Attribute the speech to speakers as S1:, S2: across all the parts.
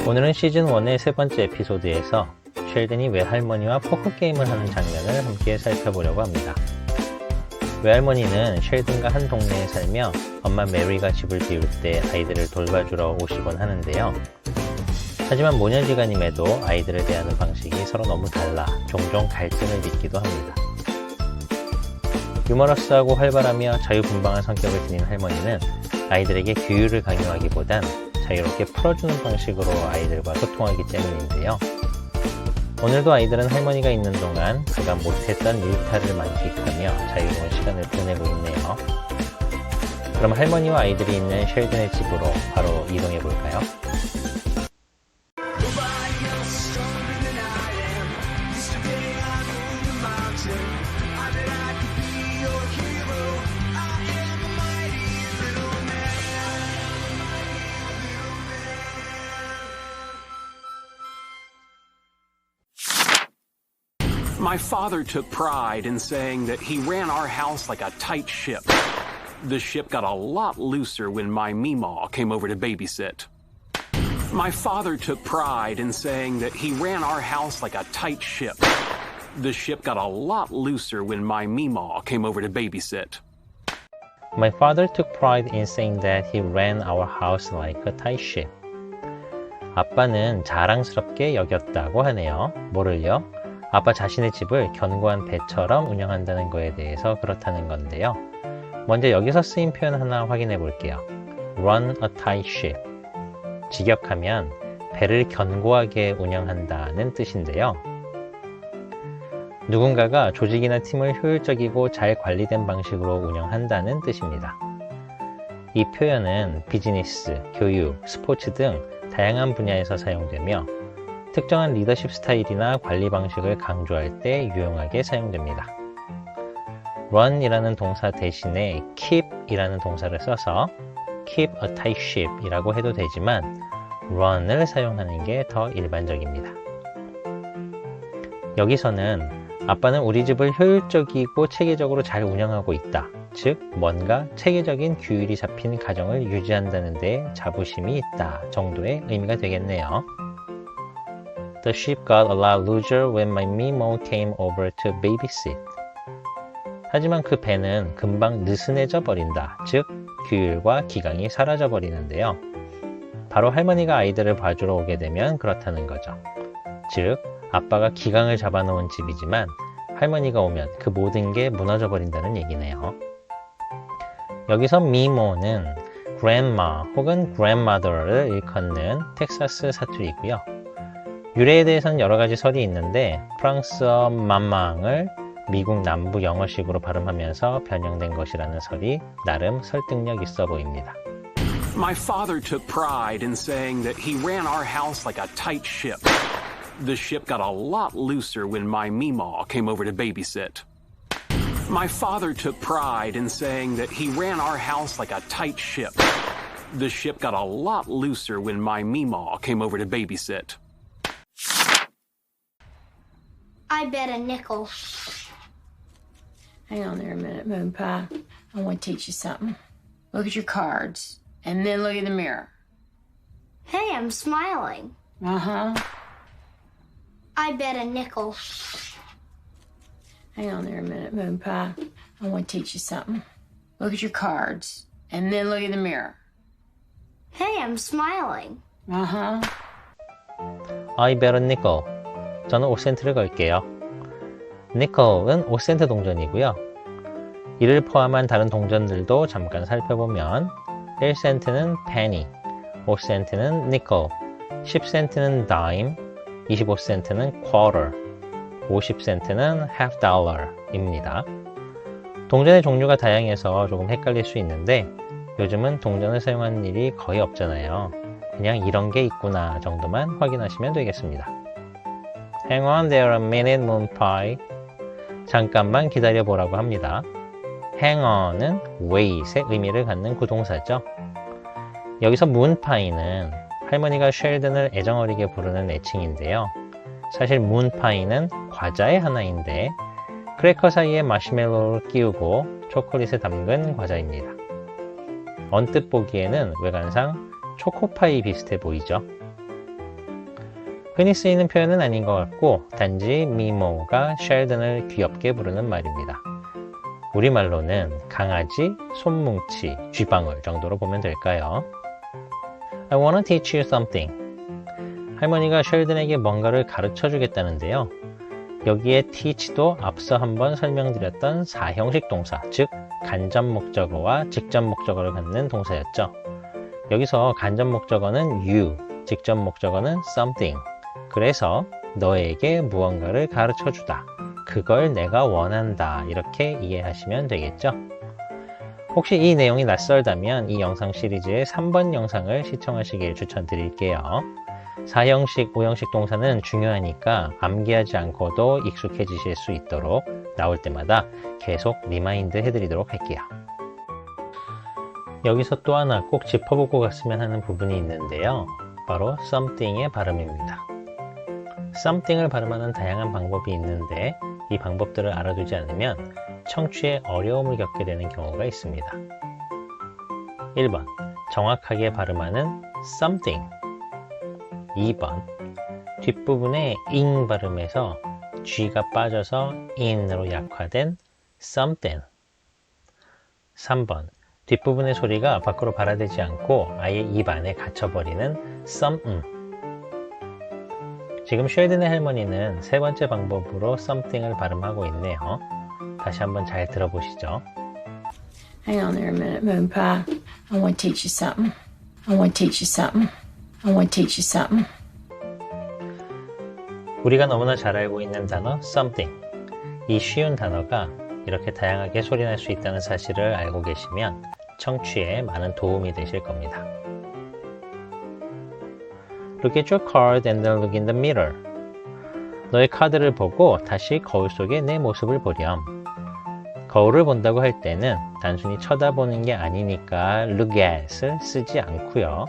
S1: 오늘은 시즌 1의 세 번째 에피소드에서 셸든이 외할머니와 포커게임을 하는 장면을 함께 살펴보려고 합니다. 외할머니는 셸든과 한 동네에 살며 엄마 메리가 집을 비울 때 아이들을 돌봐주러 오시곤 하는데요. 하지만 모녀지간임에도 아이들을 대하는 방식이 서로 너무 달라 종종 갈등을 빚기도 합니다. 유머러스하고 활발하며 자유분방한 성격을 지닌 할머니는 아이들에게 규율을 강요하기보단 자유롭게 풀어주는 방식으로 아이들과 소통하기 때문인데요. 오늘도 아이들은 할머니가 있는 동안 그간 못했던 일탈을 만끽하며 자유로운 시간을 보내고 있네요. 그럼 할머니와 아이들이 있는 셸든의 집으로 바로 이동해 볼까요?
S2: My father took pride in saying that he ran our house like a tight ship. The ship got a lot looser when my Meemaw came over to babysit. My father took pride in saying that he ran our house like a tight ship. The ship got a lot looser when my Meemaw came over to babysit.
S1: My father took pride in saying that he ran our house like a tight ship. 아빠는 자랑스럽게 여겼다고 하네요. 뭐를요? 아빠 자신의 집을 견고한 배처럼 운영한다는 거에 대해서 그렇다는 건데요. 먼저 여기서 쓰인 표현 하나 확인해 볼게요. Run a tight ship. 직역하면 배를 견고하게 운영한다는 뜻인데요. 누군가가 조직이나 팀을 효율적이고 잘 관리된 방식으로 운영한다는 뜻입니다. 이 표현은 비즈니스, 교육, 스포츠 등 다양한 분야에서 사용되며 특정한 리더십 스타일이나 관리 방식을 강조할 때 유용하게 사용됩니다. run이라는 동사 대신에 keep이라는 동사를 써서 keep a tight ship 이라고 해도 되지만 run을 사용하는 게 더 일반적입니다. 여기서는 아빠는 우리 집을 효율적이고 체계적으로 잘 운영하고 있다. 즉, 뭔가 체계적인 규율이 잡힌 가정을 유지한다는 데 자부심이 있다 정도의 의미가 되겠네요. The ship got a lot looser when my Meemaw came over to babysit. 하지만 그 배는 금방 느슨해져 버린다. 즉, 규율과 기강이 사라져 버리는데요. 바로 할머니가 아이들을 봐주러 오게 되면 그렇다는 거죠. 즉, 아빠가 기강을 잡아놓은 집이지만 할머니가 오면 그 모든 게 무너져 버린다는 얘기네요. 여기서 Meemaw는 grandma 혹은 grandmother를 일컫는 텍사스 사투리이고요. 유래에 대해서는 여러 가지 설이 있는데 프랑스어 맘망을 미국 남부 영어식으로 발음하면서 변형된 것이라는 설이 나름 설득력 있어 보입니다.
S2: My father took pride in saying that he ran our house like a tight ship. The ship got a lot looser when my Meemaw came over to babysit. My father took pride in saying that he ran our house like a tight ship. The ship got a lot looser when my Meemaw came over to babysit.
S3: I bet a nickel.
S4: Hang on there a minute, Moon Pie. I want to teach you something. Look at your cards, and then look in the mirror.
S3: Hey, I'm smiling.
S4: Uh-huh.
S3: I bet a nickel.
S4: Hang on there a minute, Moon Pie. I want to teach you something. Look at your cards, and then look in the mirror.
S3: Hey, I'm smiling.
S4: Uh-huh.
S1: I bet a nickel. 저는 5센트를 걸게요. nickel은 5센트 동전이고요. 이를 포함한 다른 동전들도 잠깐 살펴보면 1센트는 penny, 5센트는 nickel, 10센트는 dime, 25센트는 quarter, 50센트는 half dollar입니다. 동전의 종류가 다양해서 조금 헷갈릴 수 있는데 요즘은 동전을 사용하는 일이 거의 없잖아요. 그냥 이런 게 있구나 정도만 확인하시면 되겠습니다. Hang on there a minute, Moon Pie. 잠깐만 기다려 보라고 합니다. Hang on은 wait의 의미를 갖는 구동사죠. 여기서 Moon Pie는 할머니가 셸든을 애정어리게 부르는 애칭인데요. 사실 Moon Pie는 과자의 하나인데 크래커 사이에 마시멜로를 끼우고 초콜릿에 담근 과자입니다. 언뜻 보기에는 외관상 초코파이 비슷해 보이죠? 흔히 쓰이는 표현은 아닌 것 같고 단지 미모가 셸든을 귀엽게 부르는 말입니다. 우리말로는 강아지, 손뭉치, 쥐방울 정도로 보면 될까요? I wanna teach you something. 할머니가 셸든에게 뭔가를 가르쳐 주겠다는데요. 여기에 teach도 앞서 한번 설명드렸던 사형식 동사, 즉 간접 목적어와 직접 목적어를 갖는 동사였죠. 여기서 간접 목적어는 you, 직접 목적어는 something. 그래서 너에게 무언가를 가르쳐 주다. 그걸 내가 원한다. 이렇게 이해하시면 되겠죠. 혹시 이 내용이 낯설다면 이 영상 시리즈의 3번 영상을 시청하시길 추천드릴게요. 4형식, 5형식 동사는 중요하니까 암기하지 않고도 익숙해지실 수 있도록 나올 때마다 계속 리마인드 해드리도록 할게요. 여기서 또 하나 꼭 짚어보고 갔으면 하는 부분이 있는데요. 바로 something의 발음입니다. something을 발음하는 다양한 방법이 있는데 이 방법들을 알아두지 않으면 청취에 어려움을 겪게 되는 경우가 있습니다. 1번, 정확하게 발음하는 something. 2번, 뒷부분에 ing 발음에서 G가 빠져서 in으로 약화된 something. 3번, 뒷부분의 소리가 밖으로 발화되지 않고 아예 입 안에 갇혀버리는 something. 지금 셸든의 할머니는 세 번째 방법으로 something을 발음하고 있네요. 다시 한번 잘 들어보시죠.
S4: Hang on there a minute, Moon Pie. I want to teach you something. I want to teach you something. I want to teach you something.
S1: 우리가 너무나 잘 알고 있는 단어 something. 이 쉬운 단어가 이렇게 다양하게 소리날 수 있다는 사실을 알고 계시면 청취에 많은 도움이 되실 겁니다. Look at your card and then look in the mirror. 너의 카드를 보고 다시 거울 속에 내 모습을 보렴. 거울을 본다고 할 때는 단순히 쳐다보는 게 아니니까 look at을 쓰지 않고요.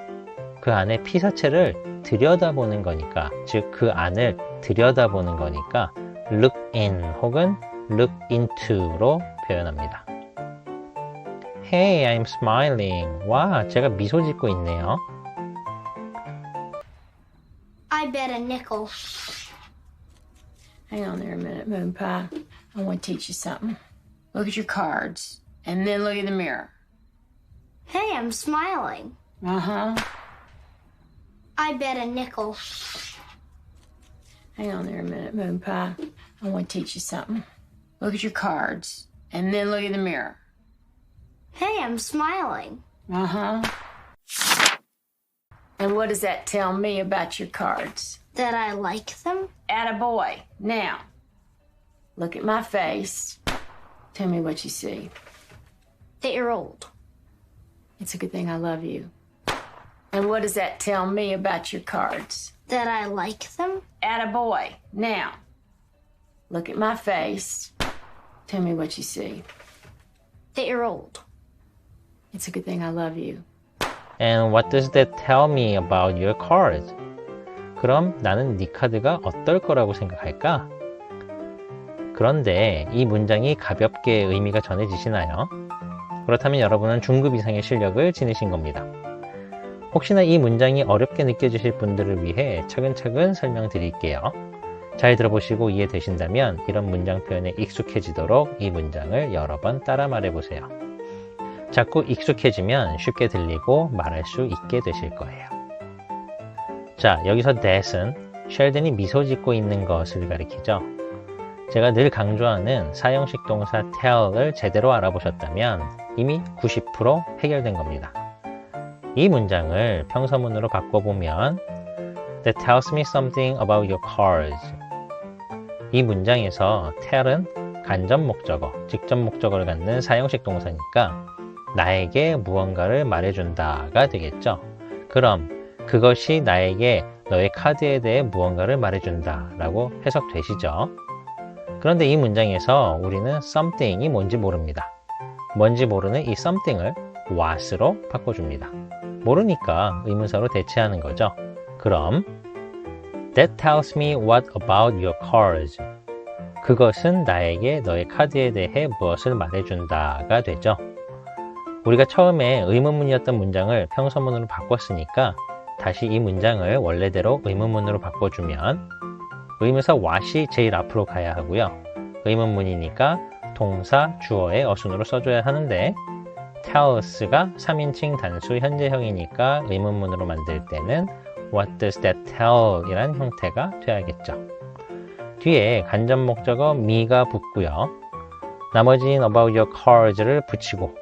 S1: 그 안에 피사체를 들여다보는 거니까, 즉 그 안을 들여다보는 거니까 look in 혹은 look into로 표현합니다. Hey, I'm smiling. 와, 제가 미소 짓고 있네요.
S3: I bet a nickel.
S4: Hang on there a minute, Moon Pie. I want to teach you something. Look at your cards and then look in the mirror.
S3: Hey, I'm smiling.
S4: Uh-huh.
S3: I bet a nickel.
S4: Hang on there a minute, Moon Pie. I want to teach you something. Look at your cards and then look in the mirror.
S3: Hey, I'm smiling.
S4: Uh-huh. And what does that tell me about your cards?
S3: That I like them?
S4: Attaboy. Now, look at my face. Tell me what you see.
S3: That you're old.
S4: It's a good thing I love you. And what does that tell me about your cards?
S3: That I like them?
S4: Attaboy. Now, look at my face. Tell me what you see.
S3: That you're old.
S4: It's a good thing I love you.
S1: And what does that tell me about your cards? 그럼 나는 네 카드가 어떨 거라고 생각할까? 그런데 이 문장이 가볍게 의미가 전해지시나요? 그렇다면 여러분은 중급 이상의 실력을 지니신 겁니다. 혹시나 이 문장이 어렵게 느껴지실 분들을 위해 차근차근 설명드릴게요. 잘 들어보시고 이해되신다면 이런 문장 표현에 익숙해지도록 이 문장을 여러 번 따라 말해보세요. 자꾸 익숙해지면 쉽게 들리고 말할 수 있게 되실 거예요. 자, 여기서 that은 셸든이 미소 짓고 있는 것을 가리키죠. 제가 늘 강조하는 사형식 동사 tell을 제대로 알아보셨다면 이미 90% 해결된 겁니다. 이 문장을 평서문으로 바꿔보면 That tells me something about your cards. 이 문장에서 tell은 간접 목적어, 직접 목적어를 갖는 사형식 동사니까 나에게 무언가를 말해준다가 되겠죠. 그럼 그것이 나에게 너의 카드에 대해 무언가를 말해준다 라고 해석되시죠? 그런데 이 문장에서 우리는 something이 뭔지 모릅니다. 뭔지 모르는 이 something을 what으로 바꿔줍니다. 모르니까 의문사로 대체하는 거죠. 그럼 That tells me what about your cards. 그것은 나에게 너의 카드에 대해 무엇을 말해준다가 되죠. 우리가 처음에 의문문이었던 문장을 평서문으로 바꿨으니까 다시 이 문장을 원래대로 의문문으로 바꿔주면 의문사 what이 제일 앞으로 가야 하고요. 의문문이니까 동사, 주어의 어순으로 써줘야 하는데 tells가 3인칭 단수 현재형이니까 의문문으로 만들 때는 What does that tell? 이란 형태가 돼야겠죠. 뒤에 간접 목적어 me가 붙고요. 나머지는 about your cars를 붙이고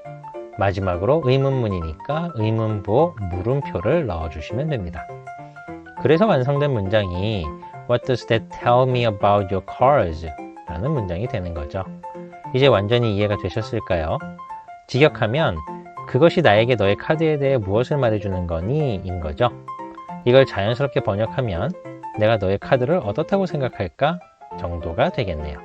S1: 마지막으로 의문문이니까 의문부호 물음표를 넣어주시면 됩니다. 그래서 완성된 문장이 What does that tell me about your cars? 라는 문장이 되는 거죠. 이제 완전히 이해가 되셨을까요? 직역하면 그것이 나에게 너의 카드에 대해 무엇을 말해주는 거니? 인 거죠. 이걸 자연스럽게 번역하면 내가 너의 카드를 어떻다고 생각할까? 정도가 되겠네요.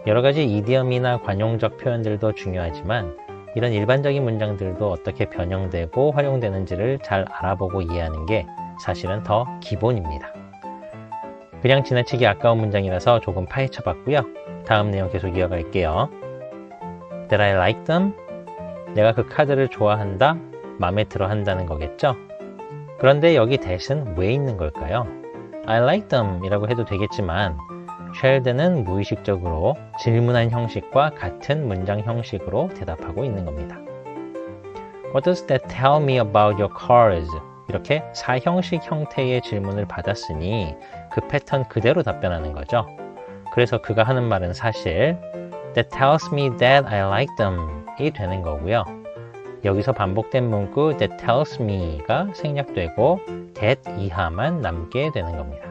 S1: 여러 가지 이디엄이나 관용적 표현들도 중요하지만 이런 일반적인 문장들도 어떻게 변형되고 활용되는지를 잘 알아보고 이해하는 게 사실은 더 기본입니다. 그냥 지나치기 아까운 문장이라서 조금 파헤쳐 봤고요. 다음 내용 계속 이어갈게요. That I like them? 내가 그 카드를 좋아한다, 마음에 들어 한다는 거겠죠? 그런데 여기 that은 왜 있는 걸까요? I like them 이라고 해도 되겠지만 쉘드는 무의식적으로 질문한 형식과 같은 문장 형식으로 대답하고 있는 겁니다. What does that tell me about your cars? 이렇게 사형식 형태의 질문을 받았으니 그 패턴 그대로 답변하는 거죠. 그래서 그가 하는 말은 사실 That tells me that I like them 이 되는 거고요. 여기서 반복된 문구 That tells me가 생략되고 that 이하만 남게 되는 겁니다.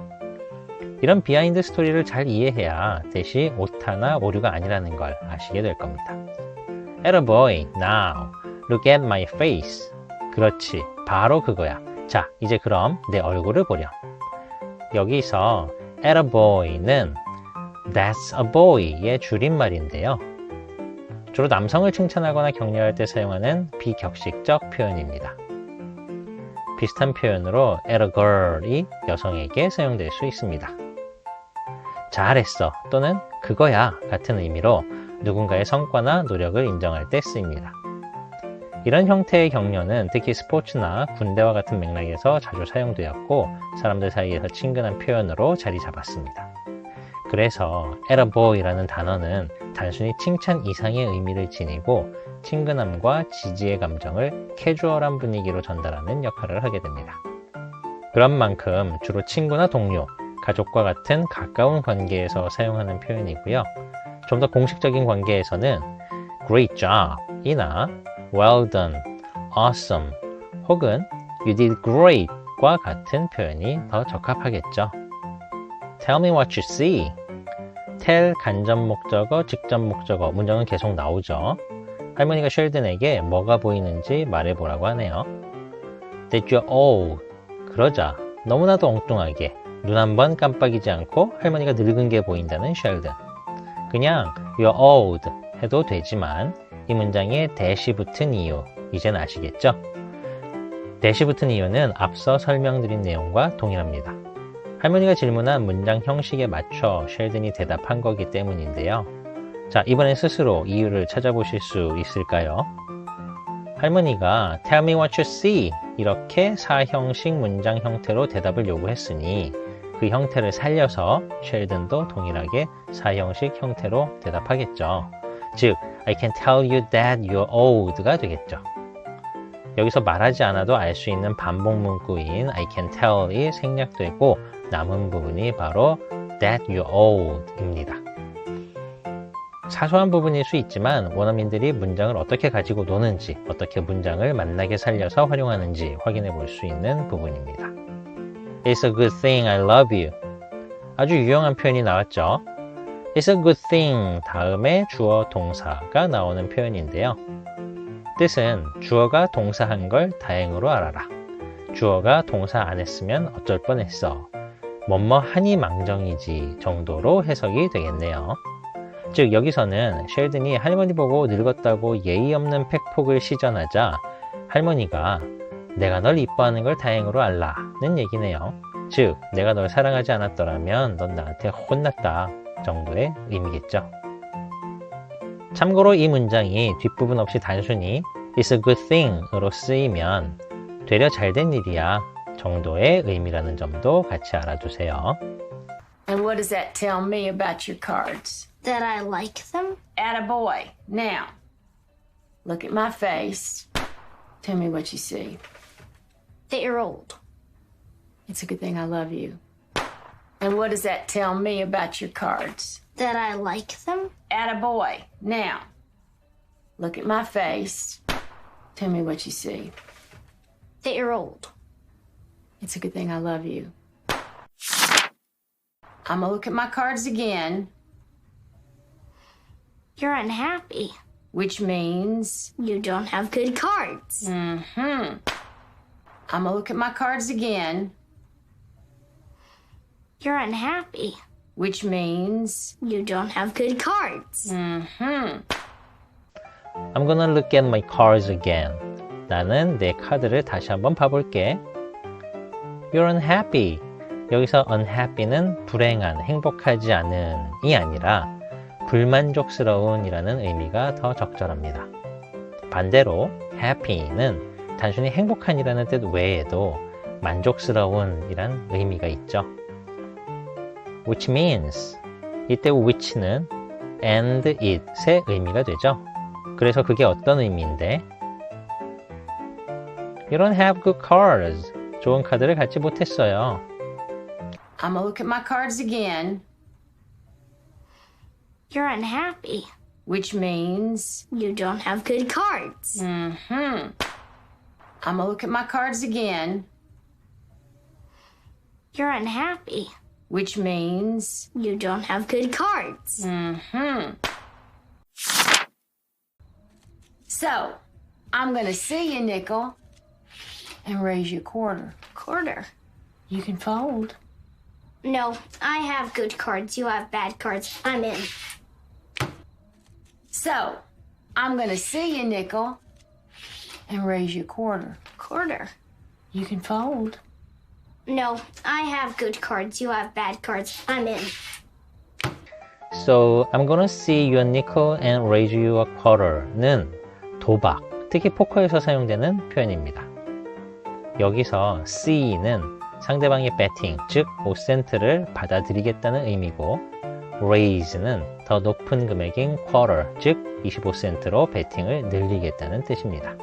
S1: 이런 비하인드 스토리를 잘 이해해야 that이 오타나 오류가 아니라는 걸 아시게 될 겁니다. Attaboy, now, look at my face. 그렇지, 바로 그거야. 자, 이제 그럼 내 얼굴을 보렴. 여기서 Attaboy는 That's a boy의 줄임말인데요. 주로 남성을 칭찬하거나 격려할 때 사용하는 비격식적 표현입니다. 비슷한 표현으로 Attagirl이 여성에게 사용될 수 있습니다. 잘했어 또는 그거야 같은 의미로 누군가의 성과나 노력을 인정할 때 쓰입니다. 이런 형태의 격려는 특히 스포츠나 군대와 같은 맥락에서 자주 사용되었고 사람들 사이에서 친근한 표현으로 자리 잡았습니다. 그래서 Attaboy라는 단어는 단순히 칭찬 이상의 의미를 지니고 친근함과 지지의 감정을 캐주얼한 분위기로 전달하는 역할을 하게 됩니다. 그런 만큼 주로 친구나 동료, 가족과 같은 가까운 관계에서 사용하는 표현이고요. 좀 더 공식적인 관계에서는 Great job 이나 Well done, Awesome 혹은 You did great 과 같은 표현이 더 적합하겠죠. Tell me what you see. tell 간접 목적어, 직접 목적어 문장은 계속 나오죠. 할머니가 쉘든에게 뭐가 보이는지 말해보라고 하네요. That you're old. 그러자 너무나도 엉뚱하게 눈 한 번 깜빡이지 않고 할머니가 늙은 게 보인다는 쉘든. 그냥 you're old 해도 되지만 이 문장에 that이 붙은 이유 이젠 아시겠죠? that이 붙은 이유는 앞서 설명드린 내용과 동일합니다. 할머니가 질문한 문장 형식에 맞춰 쉘든이 대답한 거기 때문인데요. 자, 이번엔 스스로 이유를 찾아보실 수 있을까요? 할머니가 Tell me what you see 이렇게 사형식 문장 형태로 대답을 요구했으니 그 형태를 살려서 쉘든도 동일하게 사형식 형태로 대답하겠죠. 즉, I can tell you that you're old가 되겠죠. 여기서 말하지 않아도 알 수 있는 반복 문구인 I can tell이 생략되고 남은 부분이 바로 that you're old입니다. 사소한 부분일 수 있지만 원어민들이 문장을 어떻게 가지고 노는지, 어떻게 문장을 맛나게 살려서 활용하는지 확인해 볼 수 있는 부분입니다. It's a good thing I love you. 아주 유용한 표현이 나왔죠. It's a good thing 다음에 주어 동사가 나오는 표현인데요. 뜻은 주어가 동사한 걸 다행으로 알아라. 주어가 동사 안 했으면 어쩔 뻔했어. 뭐뭐 하니 망정이지 정도로 해석이 되겠네요. 즉 여기서는 쉘든이 할머니 보고 늙었다고 예의 없는 팩폭을 시전하자 할머니가 내가 널 이뻐하는 걸 다행으로 알라는 얘기네요. 즉 내가 널 사랑하지 않았더라면 넌 나한테 혼났다 정도의 의미겠죠. 참고로 이 문장이 뒷부분 없이 단순히 It's a good thing 으로 쓰이면 되려 잘된 일이야 정도의 의미라는 점도 같이 알아두세요.
S4: And what does that tell me about your cards?
S3: That I like them.
S4: Attaboy. Now, look at my face. Tell me what you see.
S3: That you're old.
S4: It's a good thing I love you. And what does that tell me about your cards?
S3: That I like them.
S4: Attaboy. Now, look at my face. Tell me what you see.
S3: That you're old.
S4: It's a good thing I love you. I'm gonna look at my cards again,
S3: You're unhappy.
S4: which means,
S3: You don't have good cards.
S4: I'm gonna look at my cards again,
S3: You're unhappy.
S4: which means,
S3: You don't have good cards.
S1: I'm gonna look at my cards again. 나는 내 카드를 다시 한번 봐볼게. You're unhappy. 여기서 unhappy는 불행한, 행복하지 않은이 아니라 불만족스러운 이라는 의미가 더 적절합니다. 반대로 happy는 단순히 행복한이라는 뜻 외에도 만족스러운 이란 의미가 있죠. which means 이때 which는 and it의 의미가 되죠. 그래서 그게 어떤 의미인데 You don't have good cards. 좋은 카드를 갖지 못했어요.
S4: I'm gonna look at my cards again,
S3: You're unhappy.
S4: which means,
S3: You don't have good cards.
S4: I'm gonna look at my cards again,
S3: You're unhappy.
S4: which means,
S3: You don't have good cards.
S4: So, I'm gonna see you nickel and raise you quarter.
S3: Quarter.
S4: You can fold.
S3: No, I have good cards. You have bad cards. I'm in.
S4: So, I'm gonna see you nickel and raise you quarter.
S3: Quarter.
S4: You can fold.
S3: No, I have good cards. You have bad cards. I'm in.
S1: So I'm gonna see you a nickel and raise you a quarter는 도박, 특히 포커에서 사용되는 표현입니다. 여기서 see는 상대방의 betting, 즉 5센트를 받아들이겠다는 의미고 raise는 더 높은 금액인 quarter, 즉 25센트로 베팅을 늘리겠다는 뜻입니다.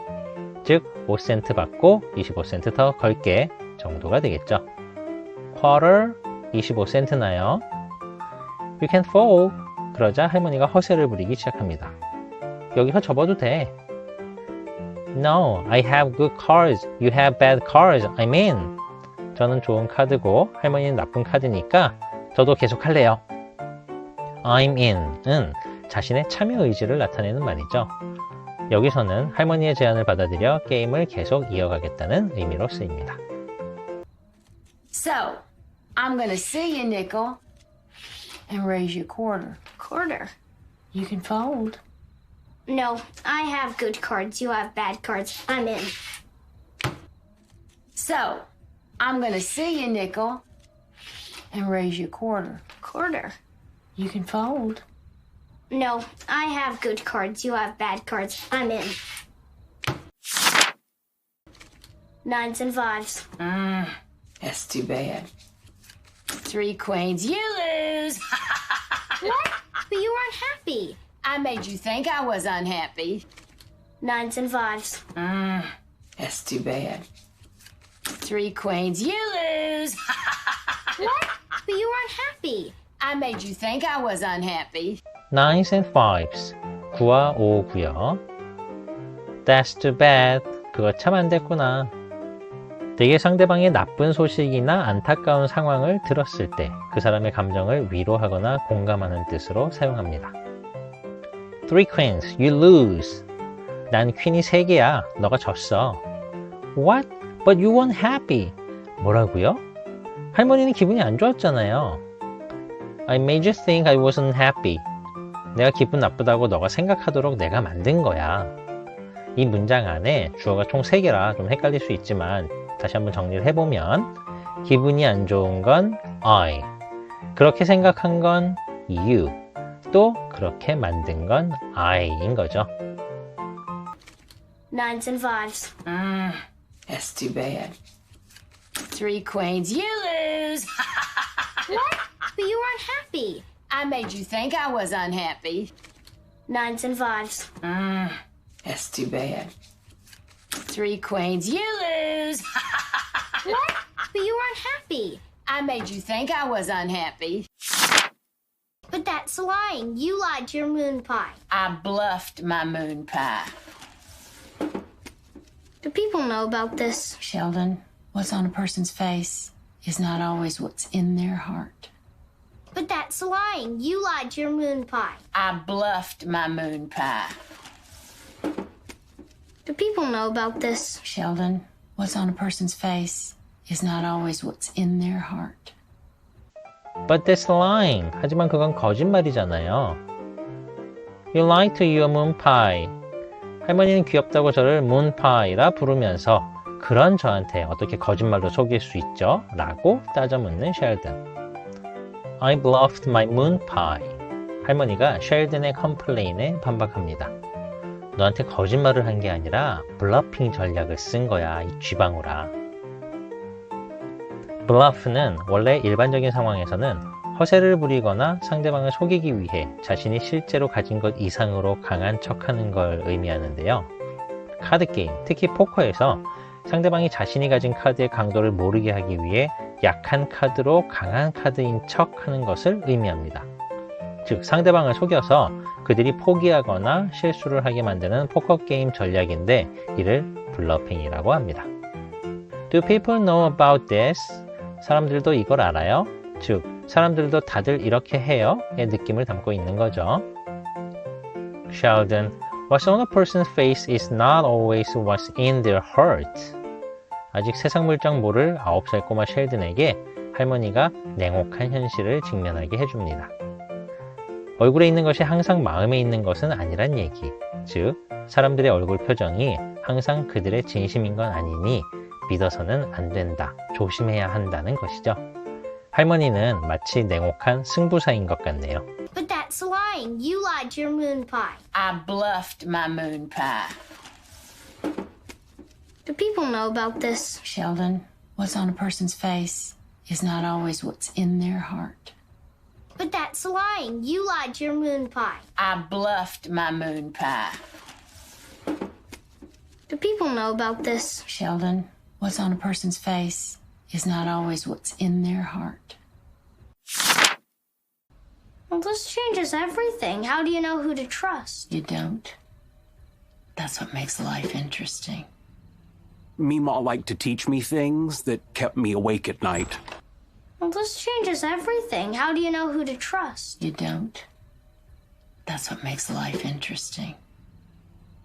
S1: 즉 5센트 받고 25센트 더 걸게 정도가 되겠죠. quarter 25센트나요? You can fold. 그러자 할머니가 허세를 부리기 시작합니다. 여기서 접어도 돼. No, I have good cards. You have bad cards. I'm in. 저는 좋은 카드고 할머니는 나쁜 카드니까 저도 계속 할래요. I'm in은 자신의 참여 의지를 나타내는 말이죠. 여기서는 할머니의 제안을 받아들여 게임을 계속 이어가겠다는 의미로 쓰입니다.
S4: So, I'm gonna see you nickel and raise you quarter.
S3: Quarter.
S4: You can fold.
S3: No, I have good cards. You have bad cards. I'm in.
S4: So, I'm gonna see you nickel and raise you quarter.
S3: Quarter.
S4: You can fold.
S3: No, I have good cards. You have bad cards. I'm in. 9s and 5s.
S4: That's too bad. 3 queens. You lose.
S3: What? But you were unhappy.
S4: I made you think I was unhappy.
S3: 9s and 5s.
S4: That's too bad. 3 queens. You lose.
S3: What? But you were unhappy.
S4: I made you think I was unhappy.
S1: 9s and 5s 9와 5고요. That's too bad. 그거 참 안 됐구나. 되게 상대방의 나쁜 소식이나 안타까운 상황을 들었을 때 그 사람의 감정을 위로하거나 공감하는 뜻으로 사용합니다. 3 queens, you lose. 난 퀸이 3개야. 너가 졌어. What? But you weren't happy. 뭐라고요? 할머니는 기분이 안 좋았잖아요. I made you think I wasn't happy. 내가 기분 나쁘다고 너가 생각하도록 내가 만든 거야. 이 문장 안에 주어가 총 3개라 좀 헷갈릴 수 있지만 다시 한번 정리를 해보면 기분이 안 좋은 건 I, 그렇게 생각한 건 you, 또 그렇게 만든 건 I인 거죠.
S3: 9s and 5s.
S4: That's too bad. 3 queens, you lose.
S3: What? But you were unhappy.
S4: I made you think I was unhappy.
S3: 9s and 5s.
S4: That's too bad. 3 queens, you lose.
S3: What? But you were unhappy.
S4: I made you think I was unhappy.
S3: But that's lying. You lied to your moon pie.
S4: I bluffed my moon pie.
S3: Do people know about this?
S4: Sheldon, what's on a person's face is not always what's in their heart.
S3: But that's lying. You lied to your moon pie.
S4: I bluffed my moon pie.
S3: Do people know about this?
S4: Sheldon, what's on a person's face is not always what's in their heart.
S1: But that's lying. 하지만 그건 거짓말이잖아요. You lied to your moon pie. 할머니는 귀엽다고 저를 moon pie라 부르면서 그런 저한테 어떻게 거짓말로 속일 수 있죠? 라고 따져 묻는 셸든. I bluffed my moon pie. 할머니가 셸든의 컴플레인에 반박합니다. 너한테 거짓말을 한 게 아니라 블러핑 전략을 쓴 거야, 이 쥐방울아. 블러프는 원래 일반적인 상황에서는 허세를 부리거나 상대방을 속이기 위해 자신이 실제로 가진 것 이상으로 강한 척하는 걸 의미하는데요. 카드게임, 특히 포커에서 상대방이 자신이 가진 카드의 강도를 모르게 하기 위해 약한 카드로 강한 카드인 척하는 것을 의미합니다. 즉, 상대방을 속여서 그들이 포기하거나 실수를 하게 만드는 포커게임 전략인데 이를 블러핑이라고 합니다. Do people know about this? 사람들도 이걸 알아요? 즉, 사람들도 다들 이렇게 해요? 의 느낌을 담고 있는 거죠. Sheldon, what's on a person's face is not always what's in their heart. 아직 세상 물정 모를 9살 꼬마 셸든에게 할머니가 냉혹한 현실을 직면하게 해줍니다. 얼굴에 있는 것이 항상 마음에 있는 것은 아니란 얘기. 즉, 사람들의 얼굴 표정이 항상 그들의 진심인 건 아니니 믿어서는 안 된다, 조심해야 한다는 것이죠. 할머니는 마치 냉혹한 승부사인 것 같네요.
S3: But that's lying. You lied to your moon pie.
S4: I bluffed my moon pie.
S3: Do people know about this?
S4: Sheldon, what's on a person's face is not always what's in their heart.
S3: But that's lying. You lied to your moon pie.
S4: I bluffed my moon pie.
S3: Do people know about this?
S4: Sheldon, what's on a person's face is not always what's in their heart.
S3: Well, this changes everything. How do you know who to trust?
S4: You don't. That's what makes life interesting.
S2: Meemaw liked to teach me things that kept me awake at night.
S3: Well, this changes everything. How do you know who to trust?
S4: You don't. That's what makes life interesting.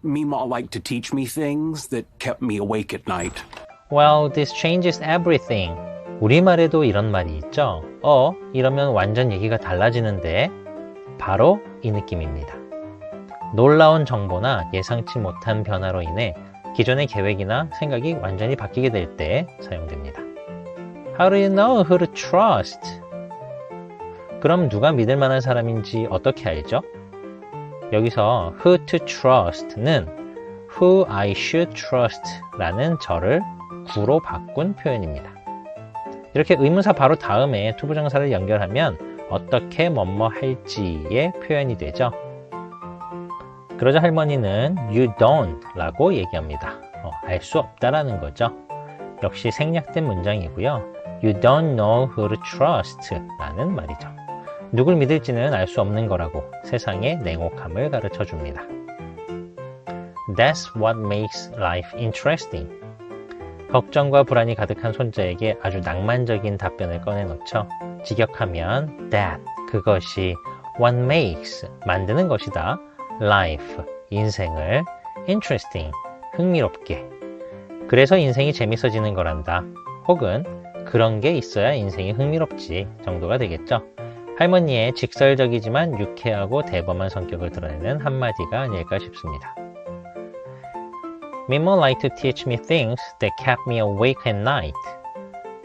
S2: Meemaw liked to teach me things that kept me awake at night.
S1: Well, this changes everything. 우리말에도 이런 말이 있죠. 이러면 완전 얘기가 달라지는데 바로 이 느낌입니다. 놀라운 정보나 예상치 못한 변화로 인해 기존의 계획이나 생각이 완전히 바뀌게 될 때 사용됩니다. How do you know who to trust? 그럼 누가 믿을 만한 사람인지 어떻게 알죠? 여기서 who to trust는 who I should trust 라는 절을 구로 바꾼 표현입니다. 이렇게 의문사 바로 다음에 투부정사를 연결하면 어떻게 뭐뭐 할지의 표현이 되죠. 그러자 할머니는 you don't 라고 얘기합니다. 알 수 없다라는 거죠. 역시 생략된 문장이고요. You don't know who to trust 라는 말이죠. 누굴 믿을지는 알 수 없는 거라고 세상의 냉혹함을 가르쳐 줍니다. That's what makes life interesting. 걱정과 불안이 가득한 손자에게 아주 낭만적인 답변을 꺼내놓죠. 직역하면 that, 그것이 what makes, 만드는 것이다. life, 인생을 interesting, 흥미롭게. 그래서 인생이 재밌어지는 거란다. 혹은 그런 게 있어야 인생이 흥미롭지 정도가 되겠죠. 할머니의 직설적이지만 유쾌하고 대범한 성격을 드러내는 한마디가 아닐까 싶습니다. Meemaw liked to teach me things that kept me awake at night.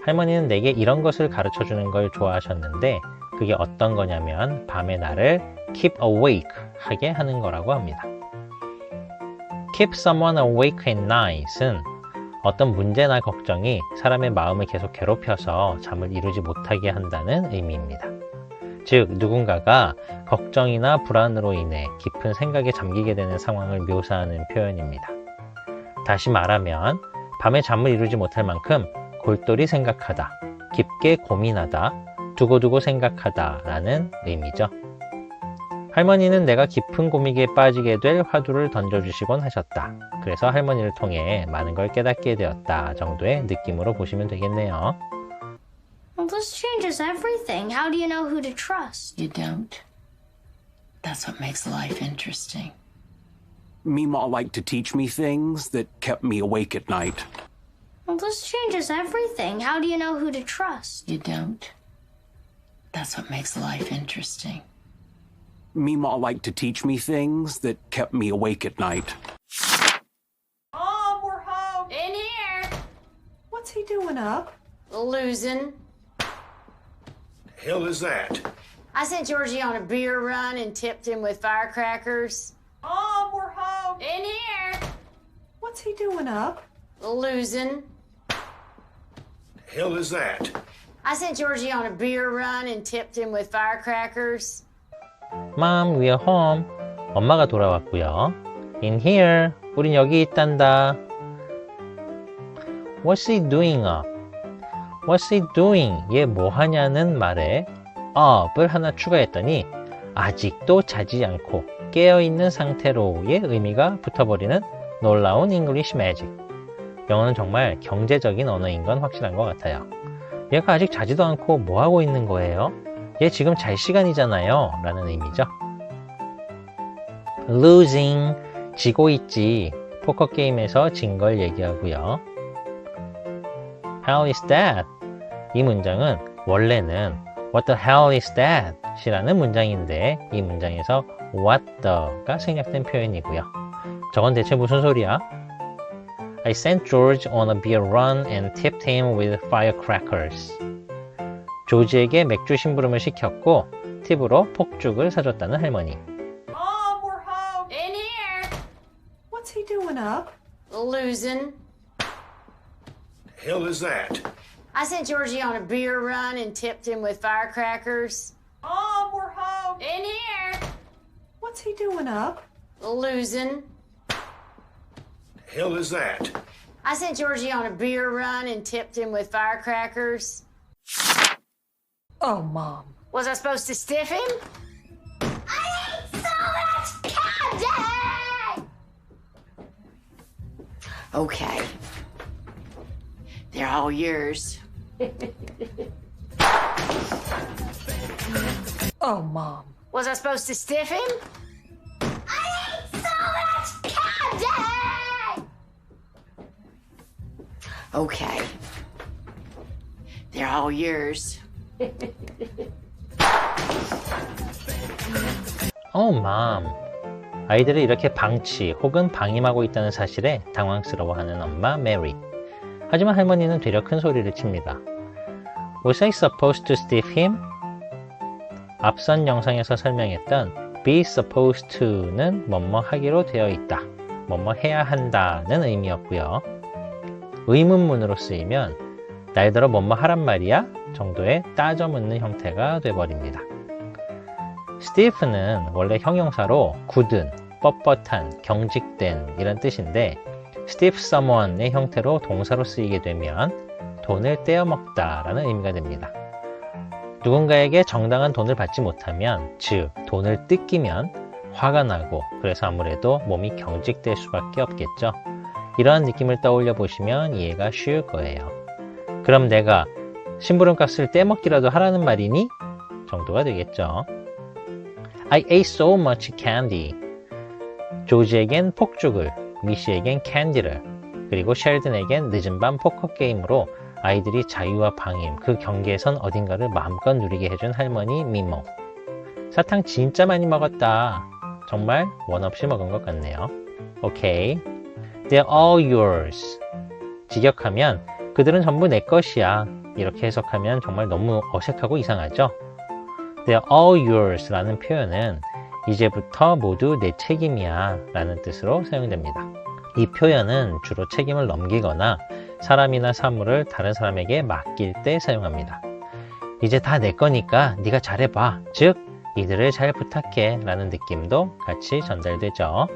S1: 할머니는 내게 이런 것을 가르쳐주는 걸 좋아하셨는데 그게 어떤 거냐면 밤에 나를 keep awake 하게 하는 거라고 합니다. Keep someone awake at night은 어떤 문제나 걱정이 사람의 마음을 계속 괴롭혀서 잠을 이루지 못하게 한다는 의미입니다. 즉, 누군가가 걱정이나 불안으로 인해 깊은 생각에 잠기게 되는 상황을 묘사하는 표현입니다. 다시 말하면 밤에 잠을 이루지 못할 만큼 골똘히 생각하다, 깊게 고민하다, 두고두고 생각하다 라는 의미죠. 할머니는 내가 깊은 고민에 빠지게 될 화두를 던져주시곤 하셨다. 그래서 할머니를 통해 많은 걸 깨닫게 되었다 정도의 느낌으로 보시면 되겠네요.
S3: Well, this changes everything. How do you know who to trust?
S4: You don't. That's what makes life interesting.
S2: Meemaw liked to teach me things that kept me awake at night.
S3: Well, this changes everything. How do you know who to trust?
S4: You don't. That's what makes life interesting.
S2: Meemaw liked to teach me things that kept me awake at night.
S5: Mom, we're home.
S4: In here.
S5: What's he doing up?
S4: Losing.
S6: Hell is that?
S4: I sent Georgie on a beer run and tipped him with firecrackers.
S5: Mom, we're home.
S4: In here.
S5: What's he doing up?
S4: Losing.
S6: Hell is that?
S4: I sent Georgie on a beer run and tipped him with firecrackers.
S1: Mom, we're home. 엄마가 돌아왔고요. In here. 우린 여기 있단다. What's he doing up? What's he doing? 얘 뭐 하냐는 말에 up을 하나 추가했더니 아직도 자지 않고 깨어있는 상태로의 의미가 붙어버리는 놀라운 English magic. 영어는 정말 경제적인 언어인 건 확실한 것 같아요. 얘가 아직 자지도 않고 뭐 하고 있는 거예요? 얘 지금 잘 시간이잖아요 라는 의미죠. Losing, 지고 있지. 포커 게임에서 진 걸 얘기하고요. How is that? 이 문장은 원래는 What the hell is that? 이라는 문장인데 이 문장에서 What the가 생략된 표현이고요. 저건 대체 무슨 소리야? I sent George on a beer run and tipped him with firecrackers. 조지에게 맥주 심부름을 시켰고 팁으로 폭죽을 사줬다는 할머니.
S5: Mom, we're home.
S4: In here.
S5: What's he doing up?
S4: Losing.
S6: Hell is that?
S4: I sent Georgie on a beer run and tipped him with firecrackers.
S5: Mom, we're home.
S4: In here.
S5: What's he doing up?
S4: Losing.
S6: Hell is that?
S4: I sent Georgie on a beer run and tipped him with firecrackers.
S5: Oh, Mom.
S4: Was I supposed to stiff him?
S3: I ate so much candy!
S4: Okay. They're all yours.
S5: Oh, Mom.
S4: Was I supposed to stiff him?
S3: I ate so much candy!
S4: Okay. They're all yours.
S1: Mom. 아이들을 이렇게 방치 혹은 방임하고 있다는 사실에 당황스러워하는 엄마 메리. 하지만 할머니는 되려 큰 소리를 칩니다. Was I supposed to stiff him? 앞선 영상에서 설명했던 be supposed to는 뭐뭐 하기로 되어 있다, 뭐뭐 해야 한다는 의미였고요. 의문문으로 쓰이면 날더러 뭐뭐 하란 말이야? 정도의 따져 묻는 형태가 돼버립니다. stiff는 원래 형용사로 굳은, 뻣뻣한, 경직된 이런 뜻인데 stiff someone의 형태로 동사로 쓰이게 되면 돈을 떼어먹다 라는 의미가 됩니다. 누군가에게 정당한 돈을 받지 못하면, 즉 돈을 뜯기면 화가 나고 그래서 아무래도 몸이 경직될 수밖에 없겠죠. 이러한 느낌을 떠올려 보시면 이해가 쉬울 거예요. 그럼 내가 심부름값을 떼먹기라도 하라는 말이니? 정도가 되겠죠. I ate so much candy. 조지에겐 폭죽을, 미시에겐 캔디를, 그리고 셸든에겐 늦은 밤 포커 게임으로 아이들이 자유와 방임, 그 경계선 어딘가를 마음껏 누리게 해준 할머니 미모. 사탕 진짜 많이 먹었다. 정말 원 없이 먹은 것 같네요. 오케이. They're all yours. 직역하면 그들은 전부 내 것이야. 이렇게 해석하면 정말 너무 어색하고 이상하죠? They're all yours 라는 표현은 이제부터 모두 내 책임이야 라는 뜻으로 사용됩니다. 이 표현은 주로 책임을 넘기거나 사람이나 사물을 다른 사람에게 맡길 때 사용합니다. 이제 다 내 거니까 네가 잘해봐. 즉, 이들을 잘 부탁해 라는 느낌도 같이 전달되죠.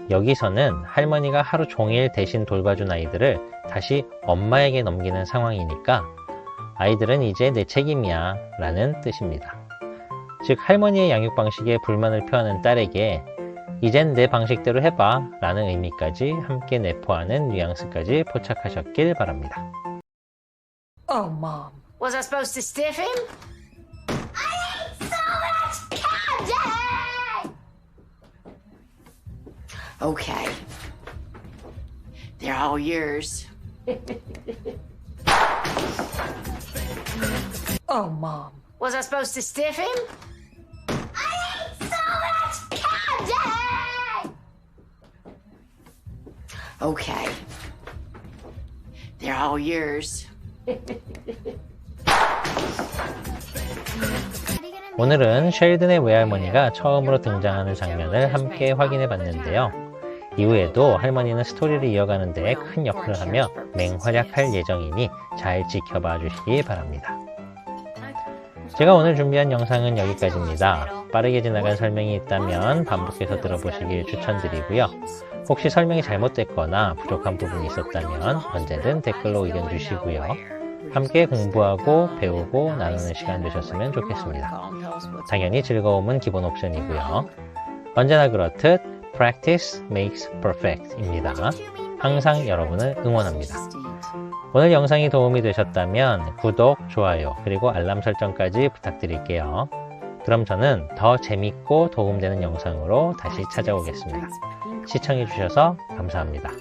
S1: 여기서는 할머니가 하루 종일 대신 돌봐준 아이들을 다시 엄마에게 넘기는 상황이니까 아이들은 이제 내 책임이야 라는 뜻입니다. 즉, 할머니의 양육 방식에 불만을 표하는 딸에게 이젠 내 방식대로 해봐 라는 의미까지 함께 내포하는 뉘앙스까지 포착하셨길 바랍니다.
S5: Oh, Mom.
S4: Was I supposed to stiff him?
S3: So much candy!
S4: Okay. They're all yours.
S5: Oh, Mom.
S4: Was I supposed to stiff him?
S3: So much candy!
S4: Okay. They're all yours.
S1: 오늘은 쉘든의 외할머니가 처음으로 등장하는 장면을 함께 확인해 봤는데요. 이후에도 할머니는 스토리를 이어가는 데 큰 역할을 하며 맹활약할 예정이니 잘 지켜봐 주시기 바랍니다. 제가 오늘 준비한 영상은 여기까지입니다. 빠르게 지나간 설명이 있다면 반복해서 들어보시길 추천드리고요. 혹시 설명이 잘못됐거나 부족한 부분이 있었다면 언제든 댓글로 의견 주시고요. 함께 공부하고 배우고 나누는 시간 되셨으면 좋겠습니다. 당연히 즐거움은 기본 옵션이고요. 언제나 그렇듯 Practice makes perfect 입니다. 항상 여러분을 응원합니다. 오늘 영상이 도움이 되셨다면 구독, 좋아요, 그리고 알람 설정까지 부탁드릴게요. 그럼 저는 더 재밌고 도움되는 영상으로 다시 찾아오겠습니다. 시청해주셔서 감사합니다.